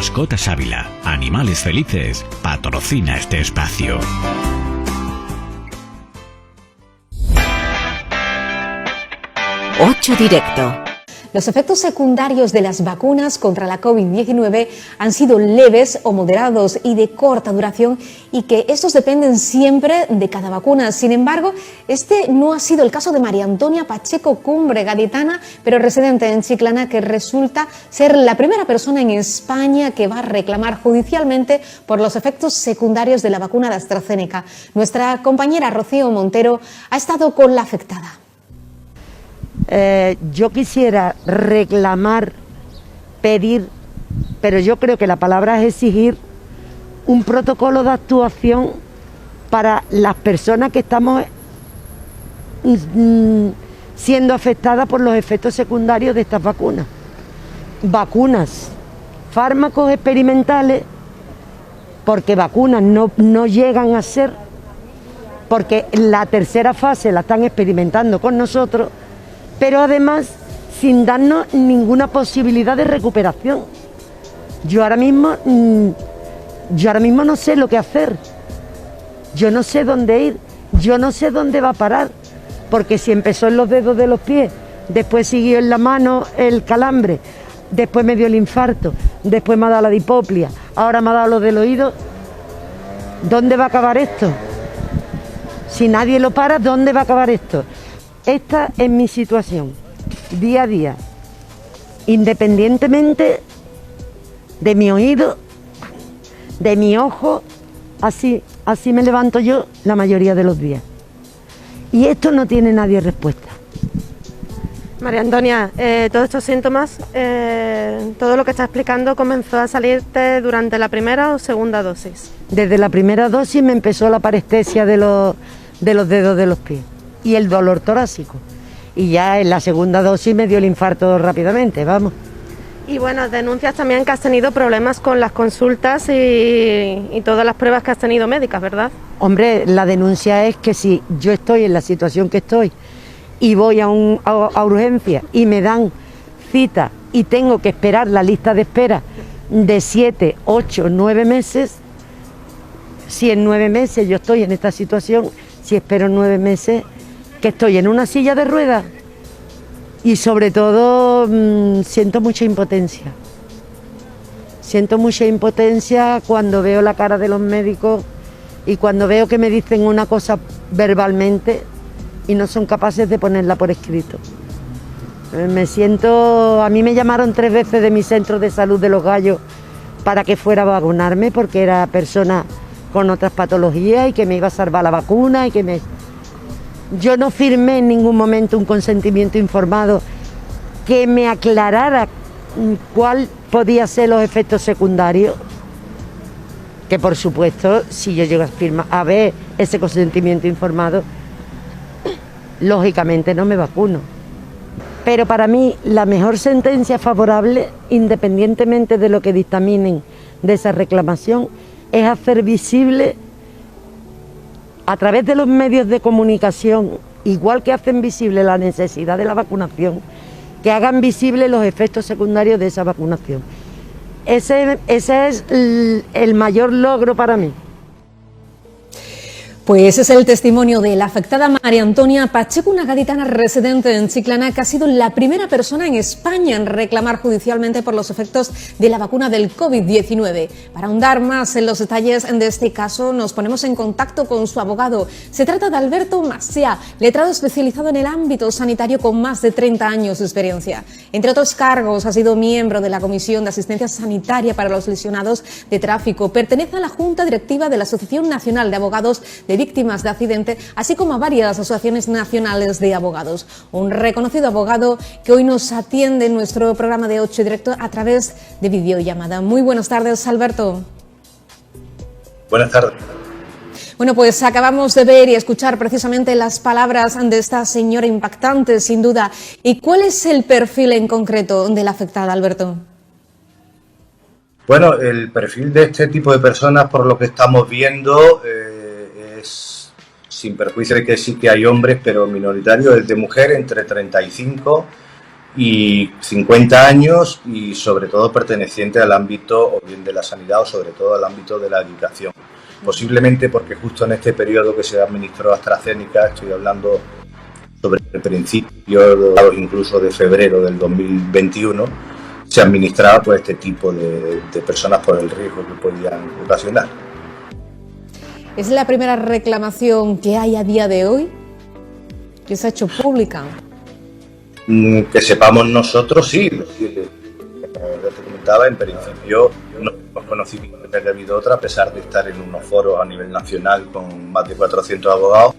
Mascotas Ávila, Animales Felices, patrocina este espacio. Ocho Directo. Los efectos secundarios de las vacunas contra la COVID-19 han sido leves o moderados y de corta duración, y que estos dependen siempre de cada vacuna. Sin embargo, este no ha sido el caso de María Antonia Pacheco Cumbre, gaditana pero residente en Chiclana, que resulta ser la primera persona en España que va a reclamar judicialmente por los efectos secundarios de la vacuna de AstraZeneca. Nuestra compañera Rocío Montero ha estado con la afectada. Yo quisiera reclamar, pedir, pero yo creo que la palabra es exigir un protocolo de actuación para las personas que estamos siendo afectadas por los efectos secundarios de estas vacunas. Vacunas, fármacos experimentales, porque vacunas no llegan a ser, porque la tercera fase la están experimentando con nosotros, pero además sin darnos ninguna posibilidad de recuperación. Yo ahora mismo no sé lo que hacer, yo no sé dónde ir, yo no sé dónde va a parar, porque si empezó en los dedos de los pies, después siguió en la mano el calambre, después me dio el infarto, después me ha dado la diplopia, ahora me ha dado lo del oído, ¿dónde va a acabar esto? Si nadie lo para, ¿dónde va a acabar esto? Esta es mi situación, día a día, independientemente de mi oído, de mi ojo, así me levanto yo la mayoría de los días. Y esto no tiene nadie respuesta. María Antonia, todos estos síntomas, todo lo que está explicando, ¿comenzó a salirte durante la primera o segunda dosis? Desde la primera dosis me empezó la parestesia de los dedos de los pies y el dolor torácico. Y ya en la segunda dosis me dio el infarto rápidamente, vamos. Y bueno, denuncias también que has tenido problemas con las consultas y todas las pruebas que has tenido médicas, ¿verdad? Hombre, la denuncia es que si yo estoy en la situación que estoy y voy a urgencia y me dan cita y tengo que esperar la lista de espera de 7, 8, 9 meses, si en 9 meses yo estoy en esta situación, si espero 9 meses, que estoy en una silla de ruedas, y sobre todo siento mucha impotencia. Siento mucha impotencia cuando veo la cara de los médicos y cuando veo que me dicen una cosa verbalmente y no son capaces de ponerla por escrito. A mí me llamaron 3 veces de mi centro de salud de Los Gallos para que fuera a vacunarme, porque era persona con otras patologías y que me iba a salvar la vacuna y que yo no firmé en ningún momento un consentimiento informado que me aclarara cuál podía ser los efectos secundarios, que por supuesto, si yo llego a ver ese consentimiento informado, lógicamente no me vacuno. Pero para mí la mejor sentencia favorable, independientemente de lo que dictaminen de esa reclamación, es hacer visible a través de los medios de comunicación, igual que hacen visible la necesidad de la vacunación, que hagan visible los efectos secundarios de esa vacunación. Ese es el mayor logro para mí. Pues es el testimonio de la afectada María Antonia Pacheco, una gaditana residente en Chiclana, que ha sido la primera persona en España en reclamar judicialmente por los efectos de la vacuna del COVID-19. Para ahondar más en los detalles de este caso, nos ponemos en contacto con su abogado. Se trata de Alberto Macià, letrado especializado en el ámbito sanitario con más de 30 años de experiencia. Entre otros cargos, ha sido miembro de la Comisión de Asistencia Sanitaria para los Lesionados de Tráfico. Pertenece a la Junta Directiva de la Asociación Nacional de Abogados de Víctimas de Accidente, así como a varias asociaciones nacionales de abogados. Un reconocido abogado que hoy nos atiende en nuestro programa de 8 Directo a través de videollamada. Muy buenas tardes, Alberto. Buenas tardes. Bueno, pues acabamos de ver y escuchar precisamente las palabras de esta señora impactante, sin duda. ¿Y cuál es el perfil en concreto de la afectada, Alberto? Bueno, el perfil de este tipo de personas, por lo que estamos viendo, es, sin perjuicio de que sí que hay hombres, pero minoritario, es de mujer entre 35 y 50 años y sobre todo perteneciente al ámbito o bien de la sanidad o sobre todo al ámbito de la educación. Posiblemente porque justo en este periodo que se administró AstraZeneca, estoy hablando sobre el principio, incluso de febrero del 2021, se administraba pues este tipo de personas por el riesgo que podían ocasionar. ¿Es la primera reclamación que hay a día de hoy que se ha hecho pública? Que sepamos nosotros, sí. Ya te comentaba, en principio no hemos conocido que haya habido otra, a pesar de estar en unos foros a nivel nacional con más de 400 abogados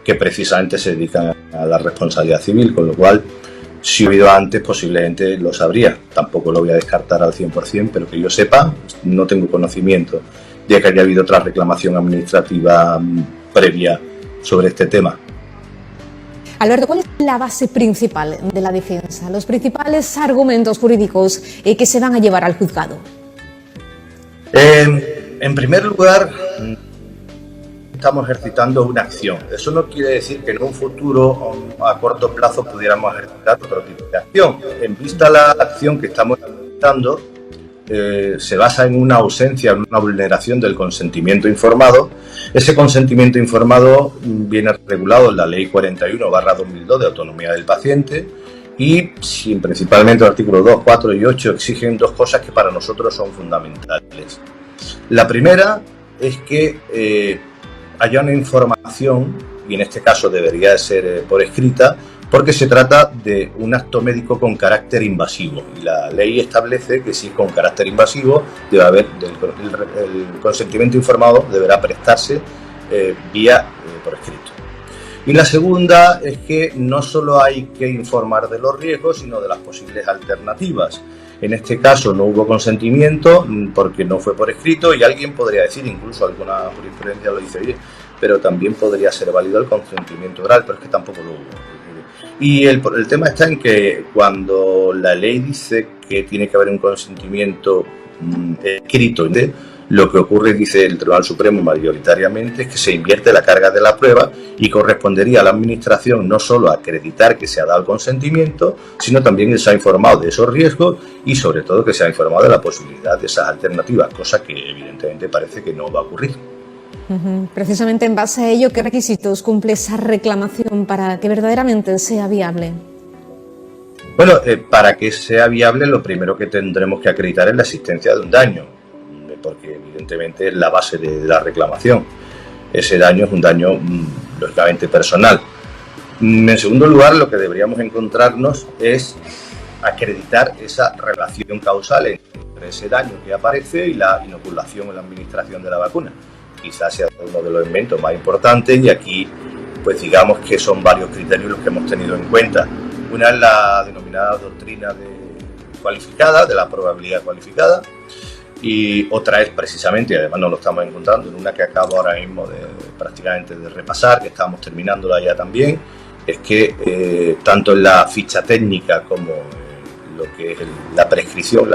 que precisamente se dedican a la responsabilidad civil, con lo cual, si ha habido antes, posiblemente lo sabría. Tampoco lo voy a descartar al 100%, pero que yo sepa, no tengo conocimiento de que haya habido otra reclamación administrativa previa sobre este tema. Alberto, ¿cuál es la base principal de la defensa? Los principales argumentos jurídicos que se van a llevar al juzgado. En primer lugar, estamos ejercitando una acción. Eso no quiere decir que en un futuro o a corto plazo pudiéramos ejercitar otro tipo de acción. En vista de la acción que estamos ejercitando, se basa en una ausencia, en una vulneración del consentimiento informado. Ese consentimiento informado viene regulado en la Ley 41/2002 de autonomía del paciente y principalmente los artículos 2, 4 y 8 exigen dos cosas que para nosotros son fundamentales. La primera es que haya una información, y en este caso debería de ser por escrita, porque se trata de un acto médico con carácter invasivo y la ley establece que si es con carácter invasivo debe haber el consentimiento informado deberá prestarse vía por escrito. Y la segunda es que no solo hay que informar de los riesgos, sino de las posibles alternativas. En este caso no hubo consentimiento porque no fue por escrito y alguien podría decir, incluso alguna jurisprudencia lo dice, oye, pero también podría ser válido el consentimiento oral, pero es que tampoco lo hubo. Y el tema está en que cuando la ley dice que tiene que haber un consentimiento escrito, lo que ocurre, dice el Tribunal Supremo mayoritariamente, es que se invierte la carga de la prueba y correspondería a la Administración no solo acreditar que se ha dado el consentimiento, sino también que se ha informado de esos riesgos y sobre todo que se ha informado de la posibilidad de esas alternativas, cosa que evidentemente parece que no va a ocurrir. Precisamente en base a ello, ¿qué requisitos cumple esa reclamación para que verdaderamente sea viable? Bueno, para que sea viable lo primero que tendremos que acreditar es la existencia de un daño, porque evidentemente es la base de la reclamación. Ese daño es un daño lógicamente personal. En segundo lugar, lo que deberíamos encontrarnos es acreditar esa relación causal entre ese daño que aparece y la inoculación o la administración de la vacuna. Quizás sea uno de los elementos más importantes y aquí pues digamos que son varios criterios los que hemos tenido en cuenta. Una es la denominada doctrina cualificada, de la probabilidad cualificada, y otra es precisamente, y además nos lo estamos encontrando en una que acabo ahora mismo prácticamente de repasar, que estamos terminándola ya también, es que tanto en la ficha técnica como lo que es la prescripción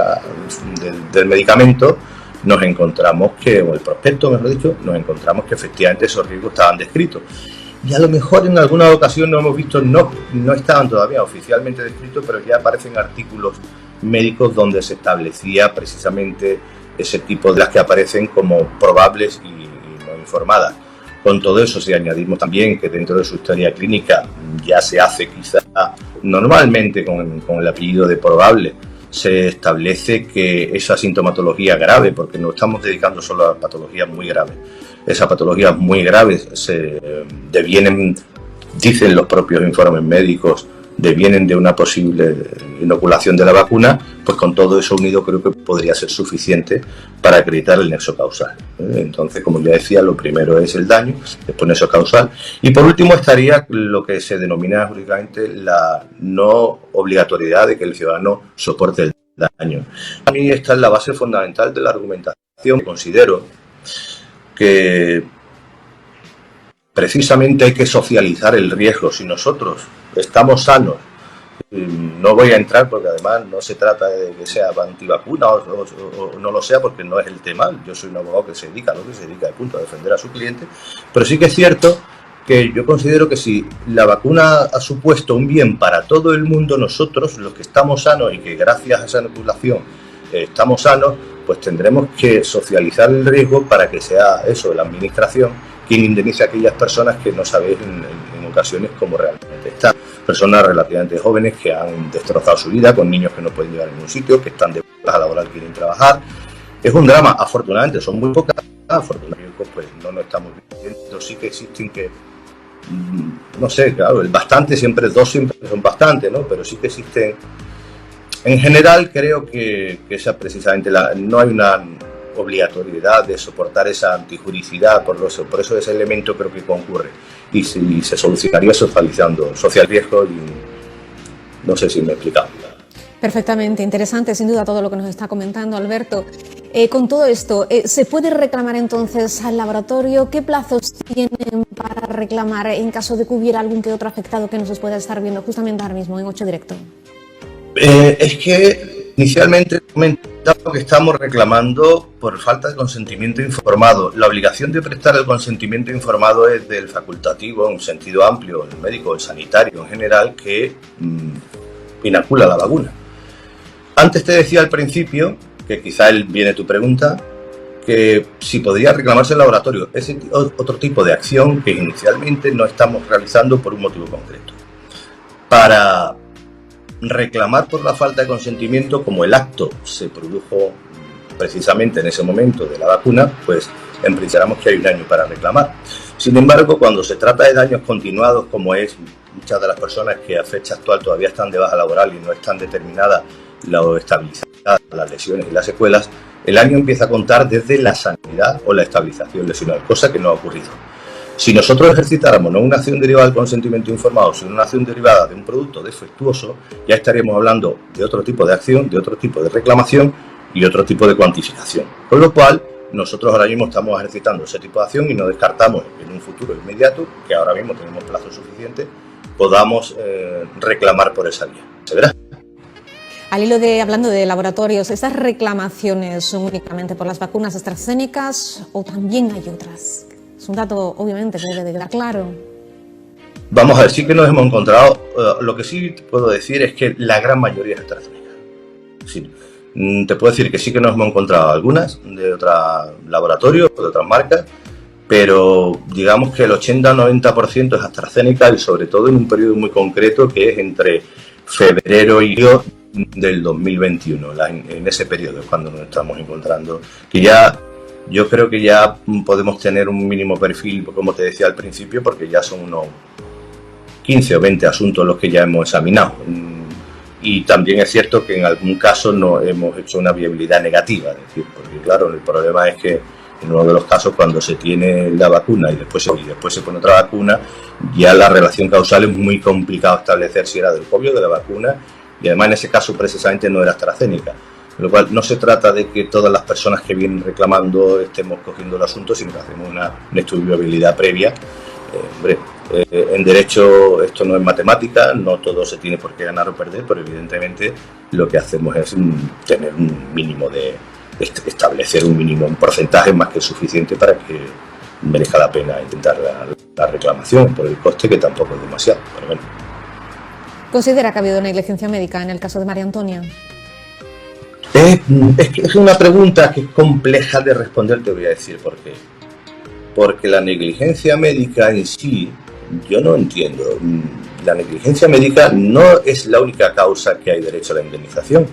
del medicamento, nos encontramos que, o el prospecto mejor dicho, nos encontramos que efectivamente esos riesgos estaban descritos. Y a lo mejor en alguna ocasión no hemos visto, no estaban todavía oficialmente descritos, pero ya aparecen artículos médicos donde se establecía precisamente ese tipo de las que aparecen como probables y no informadas. Con todo eso, si añadimos también que dentro de su historia clínica ya se hace quizá normalmente con el apellido de probable, se establece que esa sintomatología grave, porque no estamos dedicando solo a patologías muy graves, esas patologías muy graves devienen, dicen los propios informes médicos, devienen de una posible inoculación de la vacuna, pues con todo eso unido creo que podría ser suficiente para acreditar el nexo causal. Entonces, como ya decía, lo primero es el daño, después nexo causal, y por último estaría lo que se denomina jurídicamente la no obligatoriedad de que el ciudadano soporte el daño. A mí esta es la base fundamental de la argumentación. Considero que precisamente hay que socializar el riesgo. Si nosotros estamos sanos, no voy a entrar porque además no se trata de que sea antivacuna o no lo sea, porque no es el tema. Yo soy un abogado que se dedica a lo que se dedica, de punto a defender a su cliente, pero sí que es cierto que yo considero que si la vacuna ha supuesto un bien para todo el mundo, nosotros, los que estamos sanos y que gracias a esa inoculación estamos sanos, pues tendremos que socializar el riesgo para que sea eso, la administración, quien indemnice a aquellas personas que no sabéis en ocasiones cómo realmente están. Personas relativamente jóvenes que han destrozado su vida, con niños que no pueden llegar a ningún sitio, que están de baja laboral, quieren trabajar. Es un drama, afortunadamente, son muy pocas, afortunadamente pues no nos estamos viendo, sí que existen que, no sé, claro, el bastante siempre, dos siempre son bastante, ¿no? Pero sí que existen, en general creo que esa precisamente, no hay una obligatoriedad de soportar esa antijuricidad, por eso ese elemento creo que concurre, y si se solucionaría socializando, social riesgo, y no sé si me he explicado. Perfectamente, interesante sin duda todo lo que nos está comentando Alberto. Con todo esto, ¿se puede reclamar entonces al laboratorio? ¿Qué plazos tienen para reclamar en caso de que hubiera algún que otro afectado que nos pueda estar viendo justamente ahora mismo en 8 Directo? Es que inicialmente comentaba que estamos reclamando por falta de consentimiento informado. La obligación de prestar el consentimiento informado es del facultativo, en un sentido amplio, el médico, el sanitario en general, que inocula la vacuna. Antes te decía al principio, que quizá viene tu pregunta, que si podría reclamarse el laboratorio. Es otro tipo de acción que inicialmente no estamos realizando por un motivo concreto. Para reclamar por la falta de consentimiento, como el acto se produjo precisamente en ese momento de la vacuna, pues pensamos que hay un año para reclamar. Sin embargo, cuando se trata de daños continuados, como es muchas de las personas que a fecha actual todavía están de baja laboral y no están determinadas o estabilizadas las lesiones y las secuelas, el año empieza a contar desde la sanidad o la estabilización lesional, cosa que no ha ocurrido. Si nosotros ejercitáramos no una acción derivada del consentimiento informado, sino una acción derivada de un producto defectuoso, ya estaríamos hablando de otro tipo de acción, de otro tipo de reclamación y otro tipo de cuantificación. Con lo cual, nosotros ahora mismo estamos ejercitando ese tipo de acción y no descartamos en un futuro inmediato, que ahora mismo tenemos plazo suficiente, podamos reclamar por esa vía. ¿Se verá? Al hilo hablando de laboratorios, ¿estas reclamaciones son únicamente por las vacunas AstraZeneca o también hay otras? Es un dato, obviamente, que debe de quedar claro. Vamos a ver, sí que nos hemos encontrado, lo que sí puedo decir es que la gran mayoría es AstraZeneca. Sí, te puedo decir que sí que nos hemos encontrado algunas de otros laboratorios, de otras marcas, pero digamos que el 80-90% es AstraZeneca y sobre todo en un periodo muy concreto que es entre febrero y julio del 2021, en ese periodo es cuando nos estamos encontrando, que ya yo creo que ya podemos tener un mínimo perfil, como te decía al principio, porque ya son unos 15 o 20 asuntos los que ya hemos examinado. Y también es cierto que en algún caso no hemos hecho una viabilidad negativa, es decir, porque claro, el problema es que en uno de los casos cuando se tiene la vacuna y después se pone otra vacuna, ya la relación causal es muy complicado establecer si era del COVID o de la vacuna, y además en ese caso precisamente no era AstraZeneca. Con lo cual no se trata de que todas las personas que vienen reclamando estemos cogiendo el asunto, sino que hacemos un estudio de viabilidad previa. En derecho esto no es matemática, no todo se tiene por qué ganar o perder, pero evidentemente lo que hacemos es tener un mínimo establecer un mínimo, un porcentaje más que suficiente para que merezca la pena intentar la reclamación por el coste, que tampoco es demasiado. Pero bueno. ¿Considera que ha habido negligencia médica en el caso de María Antonia? Es una pregunta que es compleja de responder, te voy a decir por qué. Porque la negligencia médica en sí, yo no entiendo. La negligencia médica no es la única causa que hay derecho a la indemnización.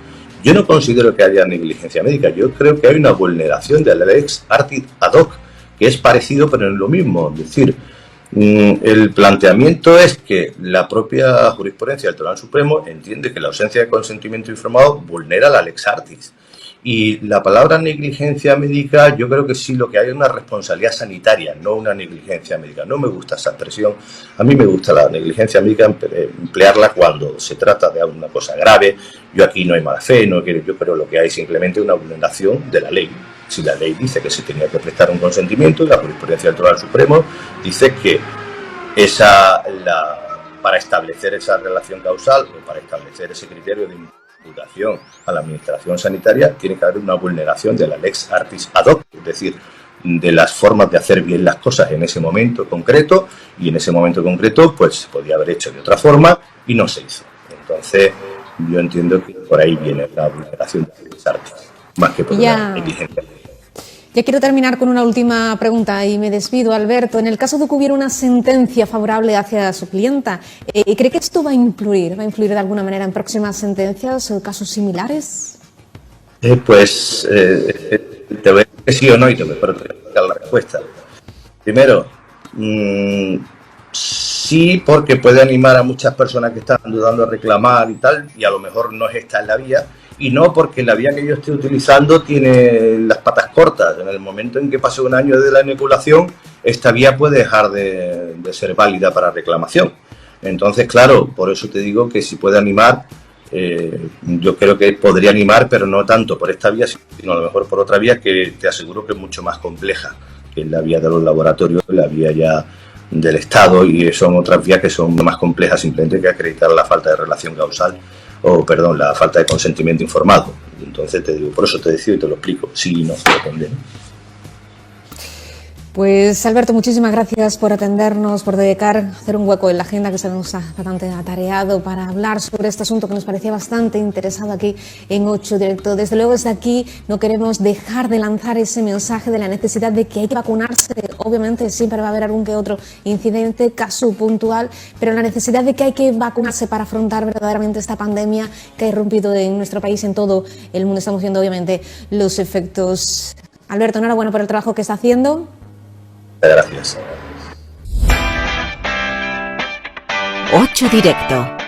Yo no considero que haya negligencia médica. Yo creo que hay una vulneración de la lex artis ad hoc, que es parecido pero no es lo mismo. Es decir, el planteamiento es que la propia jurisprudencia del Tribunal Supremo entiende que la ausencia de consentimiento informado vulnera la lex artis. Y la palabra negligencia médica, yo creo que sí, lo que hay es una responsabilidad sanitaria, no una negligencia médica. No me gusta esa expresión. A mí me gusta la negligencia médica, emplearla cuando se trata de una cosa grave. Yo aquí no hay mala fe, yo creo lo que hay simplemente una vulneración de la ley. Si la ley dice que se tenía que prestar un consentimiento, y la jurisprudencia del Tribunal Supremo dice que para establecer esa relación causal o para establecer ese criterio de imputación a la administración sanitaria tiene que haber una vulneración de la lex artis ad hoc, es decir, de las formas de hacer bien las cosas en ese momento concreto, y en ese momento concreto pues se podía haber hecho de otra forma y no se hizo. Entonces yo entiendo que por ahí viene la vulneración de las artes, más que por una negligencia. Ya quiero terminar con una última pregunta y me despido, Alberto. En el caso de que hubiera una sentencia favorable hacia su clienta, ¿cree que esto va a influir de alguna manera en próximas sentencias o casos similares? Te voy a decir que sí o no, pero te voy a dar la respuesta. Primero, sí, porque puede animar a muchas personas que están dudando a reclamar y tal, y a lo mejor no es esta la vía, y no porque la vía que yo estoy utilizando tiene las patas cortas. En el momento en que pase un año de la inoculación, esta vía puede dejar de ser válida para reclamación. Entonces, claro, por eso te digo que si puede animar, yo creo que podría animar, pero no tanto por esta vía, sino a lo mejor por otra vía que te aseguro que es mucho más compleja, que es la vía de los laboratorios, la vía ya del Estado, y son otras vías que son más complejas, simplemente que acreditar la falta de relación causal, la falta de consentimiento informado. Entonces te digo, por eso te decido y te lo explico, sí y no, depende. Pues Alberto, muchísimas gracias por atendernos, por hacer un hueco en la agenda que se nos ha bastante atareado para hablar sobre este asunto que nos parecía bastante interesado aquí en 8 Directo. Desde luego desde aquí no queremos dejar de lanzar ese mensaje de la necesidad de que hay que vacunarse. Obviamente siempre va a haber algún que otro incidente, caso puntual, pero la necesidad de que hay que vacunarse para afrontar verdaderamente esta pandemia que ha irrumpido en nuestro país, en todo el mundo. Estamos viendo obviamente los efectos. Alberto, enhorabuena por el trabajo que está haciendo. Gracias. 8 Directo.